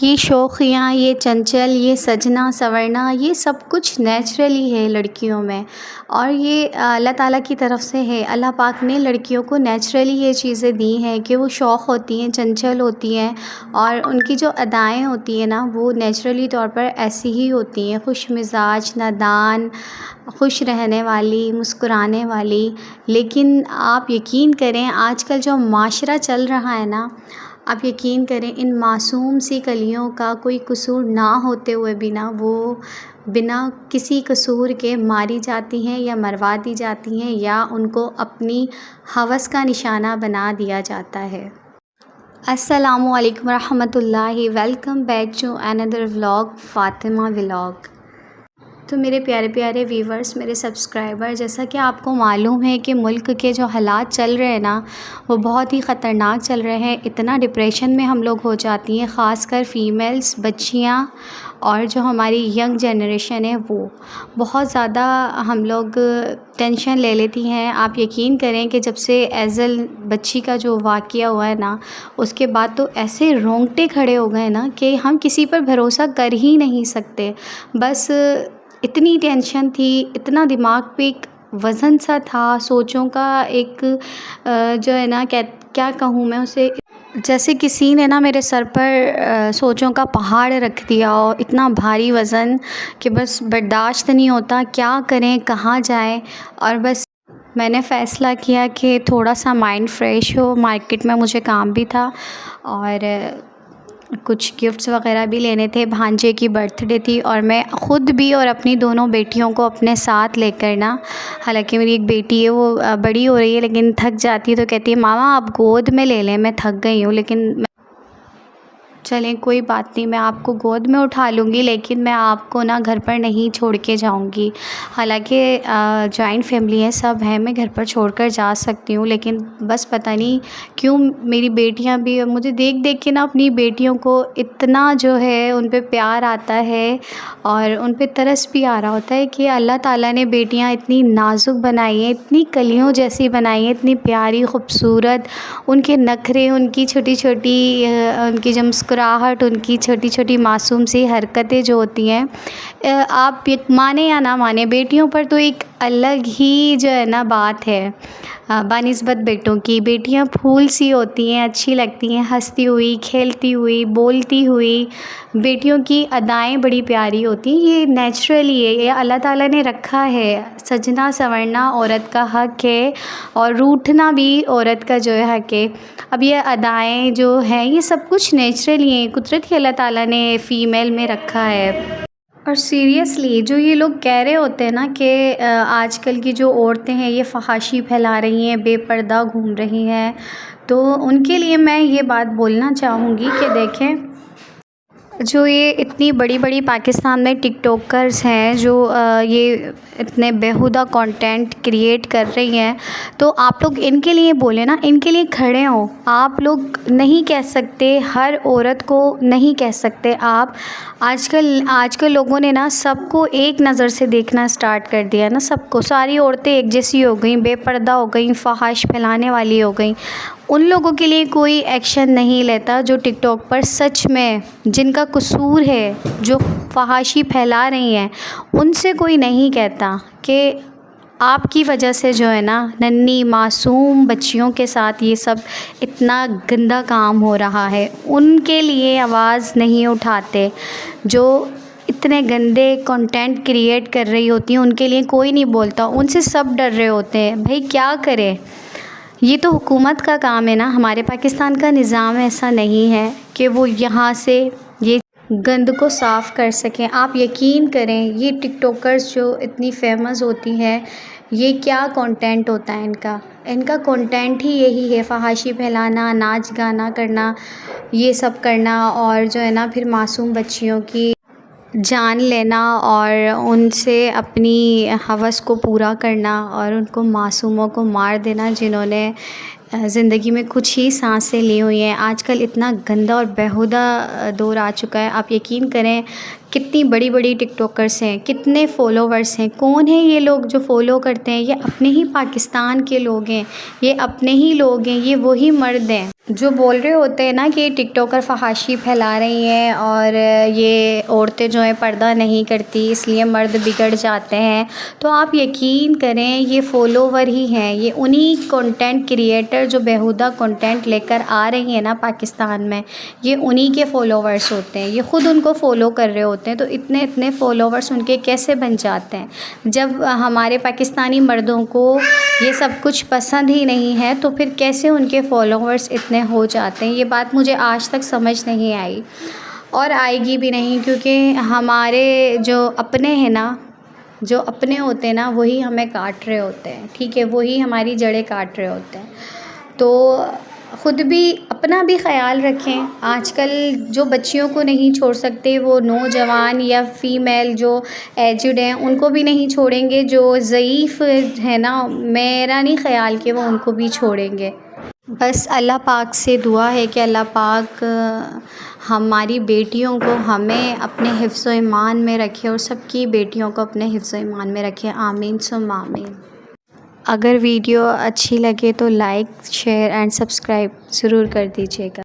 یہ شوخیاں، یہ چنچل، یہ سجنا سنورنا، یہ سب کچھ نیچرلی ہے لڑکیوں میں، اور یہ اللہ تعالیٰ کی طرف سے ہے۔ اللہ پاک نے لڑکیوں کو نیچرلی یہ چیزیں دی ہیں کہ وہ شوخ ہوتی ہیں، چنچل ہوتی ہیں، اور ان کی جو ادائیں ہوتی ہیں نا وہ نیچرلی طور پر ایسی ہی ہوتی ہیں، خوش مزاج، نادان، خوش رہنے والی، مسکرانے والی۔ لیکن آپ یقین کریں آج کل جو معاشرہ چل رہا ہے نا، آپ یقین کریں ان معصوم سی کلیوں کا کوئی قصور نہ ہوتے ہوئے بھی نا وہ بنا کسی قصور کے ماری جاتی ہیں یا مروا دی جاتی ہیں، یا ان کو اپنی ہوس کا نشانہ بنا دیا جاتا ہے۔ السلام علیکم ورحمۃ اللہ، welcome back to another vlog, Fatima vlog. تو میرے پیارے پیارے ویورز، میرے سبسکرائبر، جیسا کہ آپ کو معلوم ہے کہ ملک کے جو حالات چل رہے ہیں نا وہ بہت ہی خطرناک چل رہے ہیں۔ اتنا ڈپریشن میں ہم لوگ ہو جاتی ہیں، خاص کر فیمیلز، بچیاں، اور جو ہماری ینگ جنریشن ہے وہ بہت زیادہ ہم لوگ ٹینشن لے لیتی ہیں۔ آپ یقین کریں کہ جب سے ایزل بچی کا جو واقعہ ہوا ہے نا اس کے بعد تو ایسے رونگٹے کھڑے ہو گئے نا کہ ہم کسی پر بھروسہ کر ہی نہیں سکتے۔ بس اتنی ٹینشن تھی، اتنا دماغ پہ ایک وزن سا تھا، سوچوں کا ایک جو ہے نا کیا کہوں میں اسے، جیسے کسی نے نا میرے سر پر سوچوں کا پہاڑ رکھ دیا، اور اتنا بھاری وزن کہ بس برداشت نہیں ہوتا، کیا کریں، کہاں جائیں۔ اور بس میں نے فیصلہ کیا کہ تھوڑا سا مائنڈ فریش ہو، مارکیٹ میں مجھے کام بھی تھا اور کچھ گفٹس وغیرہ بھی لینے تھے، بھانجے کی برتھ ڈے تھی، اور میں خود بھی اور اپنی دونوں بیٹیوں کو اپنے ساتھ لے کر نا، حالانکہ میری ایک بیٹی ہے وہ بڑی ہو رہی ہے لیکن تھک جاتی ہے تو کہتی ہے ماما آپ گود میں لے لیں، میں تھک گئی ہوں، لیکن چلیں کوئی بات نہیں، میں آپ کو گود میں اٹھا لوں گی، لیکن میں آپ کو نا گھر پر نہیں چھوڑ کے جاؤں گی۔ حالانکہ جوائنٹ فیملی ہے، سب ہیں، میں گھر پر چھوڑ کر جا سکتی ہوں، لیکن بس پتہ نہیں کیوں میری بیٹیاں بھی مجھے دیکھ دیکھ کے نا اپنی بیٹیوں کو اتنا جو ہے ان پہ پیار آتا ہے اور ان پہ ترس بھی آ رہا ہوتا ہے کہ اللہ تعالیٰ نے بیٹیاں اتنی نازک بنائی ہیں، اتنی کلیوں جیسی بنائی ہیں، اتنی پیاری خوبصورت، ان کے نخرے، ان کی چھوٹی چھوٹی ان کی جو مسکراہٹ، ان کی چھوٹی چھوٹی معصوم سی حرکتیں جو ہوتی ہیں، آپ مانیں یا نہ مانیں بیٹیوں پر تو ایک الگ ہی جو ہے نا بات ہے بنسبت بیٹوں کی۔ بیٹیاں پھول سی ہوتی ہیں، اچھی لگتی ہیں، ہنستی ہوئی، کھیلتی ہوئی، بولتی ہوئی، بیٹیوں کی ادائیں بڑی پیاری ہوتی ہیں، یہ نیچرلی ہے، یہ اللہ تعالیٰ نے رکھا ہے۔ سجنا سنورنا عورت کا حق ہے اور روٹھنا بھی عورت کا جو ہے حق ہے۔ اب یہ ادائیں جو ہیں یہ سب کچھ نیچرلی ہیں، قدرت ہی اللہ تعالیٰ نے فیمیل میں رکھا ہے۔ اور سیریسلی جو یہ لوگ کہہ رہے ہوتے ہیں نا کہ آج کل کی جو عورتیں ہیں یہ فحاشی پھیلا رہی ہیں، بے پردہ گھوم رہی ہیں، تو ان کے لیے میں یہ بات بولنا چاہوں گی کہ دیکھیں جو یہ اتنی بڑی بڑی پاکستان میں ٹک ٹاکرز ہیں جو یہ اتنے بیہودہ کنٹینٹ کریٹ کر رہی ہیں، تو آپ لوگ ان کے لیے بولیں نا، ان کے لیے کھڑے ہوں۔ آپ لوگ نہیں کہہ سکتے، ہر عورت کو نہیں کہہ سکتے آپ۔ آج کل لوگوں نے نا سب کو ایک نظر سے دیکھنا سٹارٹ کر دیا نا، سب کو، ساری عورتیں ایک جیسی ہو گئیں، بے پردہ ہو گئیں، فحش پھیلانے والی ہو گئیں۔ ان لوگوں کے لیے کوئی ایکشن نہیں لیتا جو ٹک ٹاک پر سچ میں جن کا قصور ہے، جو فحاشی پھیلا رہی ہیں، ان سے کوئی نہیں کہتا کہ آپ کی وجہ سے جو ہے نا ننھی معصوم بچیوں کے ساتھ یہ سب اتنا گندا کام ہو رہا ہے۔ ان کے لیے آواز نہیں اٹھاتے، جو اتنے گندے کنٹینٹ کریٹ کر رہی ہوتی ہیں ان کے لیے کوئی نہیں بولتا، ان سے سب ڈر رہے ہوتے ہیں۔ بھائی کیا کرے، یہ تو حکومت کا کام ہے نا، ہمارے پاکستان کا نظام ایسا نہیں ہے کہ وہ یہاں سے یہ گند کو صاف کر سکیں۔ آپ یقین کریں یہ ٹک ٹاکرز جو اتنی فیمس ہوتی ہیں، یہ کیا کنٹینٹ ہوتا ہے ان کا کنٹینٹ ہی یہی ہے، فحاشی پھیلانا، ناچ گانا کرنا، یہ سب کرنا، اور جو ہے نا پھر معصوم بچیوں کی جان لینا اور ان سے اپنی ہوس کو پورا کرنا اور ان کو معصوموں کو مار دینا جنہوں نے زندگی میں کچھ ہی سانسیں لی ہوئی ہیں۔ آج کل اتنا گندا اور بیہودہ دور آ چکا ہے، آپ یقین کریں کتنی بڑی بڑی ٹک ٹاکرس ہیں، کتنے فالوورس ہیں، کون ہیں یہ لوگ جو فالو کرتے ہیں، یہ اپنے ہی پاکستان کے لوگ ہیں، یہ اپنے ہی لوگ ہیں، یہ وہی مرد ہیں جو بول رہے ہوتے ہیں نا کہ ٹک ٹاکر فحاشی پھیلا رہی ہیں اور یہ عورتیں جو ہیں پردہ نہیں کرتی اس لیے مرد بگڑ جاتے ہیں، تو آپ یقین کریں یہ فالوور ہی ہیں، یہ انہی کنٹینٹ کریئٹر جو بیہودہ کنٹینٹ لے کر آ رہی ہیں نا پاکستان میں، یہ انہی کے فالوورس ہوتے ہیں، یہ خود ان کو فالو کر رہے ہوتے ہیں، تو اتنے فالوورس ان کے کیسے بن جاتے ہیں؟ جب ہمارے پاکستانی مردوں کو یہ سب کچھ پسند ہی نہیں ہے تو پھر کیسے ان کے فالوورس اتنے ہو جاتے ہیں؟ یہ بات مجھے آج تک سمجھ نہیں آئی اور آئے گی بھی نہیں، کیونکہ ہمارے جو اپنے ہیں نا، جو اپنے ہوتے ہیں نا وہی ہمیں کاٹ رہے ہوتے ہیں، ٹھیک ہے، وہی ہماری جڑیں کاٹ رہے ہوتے ہیں، تو خود بھی اپنا بھی خیال رکھیں۔ آج کل جو بچیوں کو نہیں چھوڑ سکتے وہ نوجوان یا فیمیل جو ایجڈ ہیں ان کو بھی نہیں چھوڑیں گے، جو ضعیف ہے نا میرا نہیں خیال کہ وہ ان کو بھی چھوڑیں گے۔ بس اللہ پاک سے دعا ہے کہ اللہ پاک ہماری بیٹیوں کو ہمیں اپنے حفظ و ایمان میں رکھے اور سب کی بیٹیوں کو اپنے حفظ و ایمان میں رکھے، آمین ثم آمین۔ اگر ویڈیو اچھی لگے تو لائک، شیئر اینڈ سبسکرائب ضرور کر دیجیے گا۔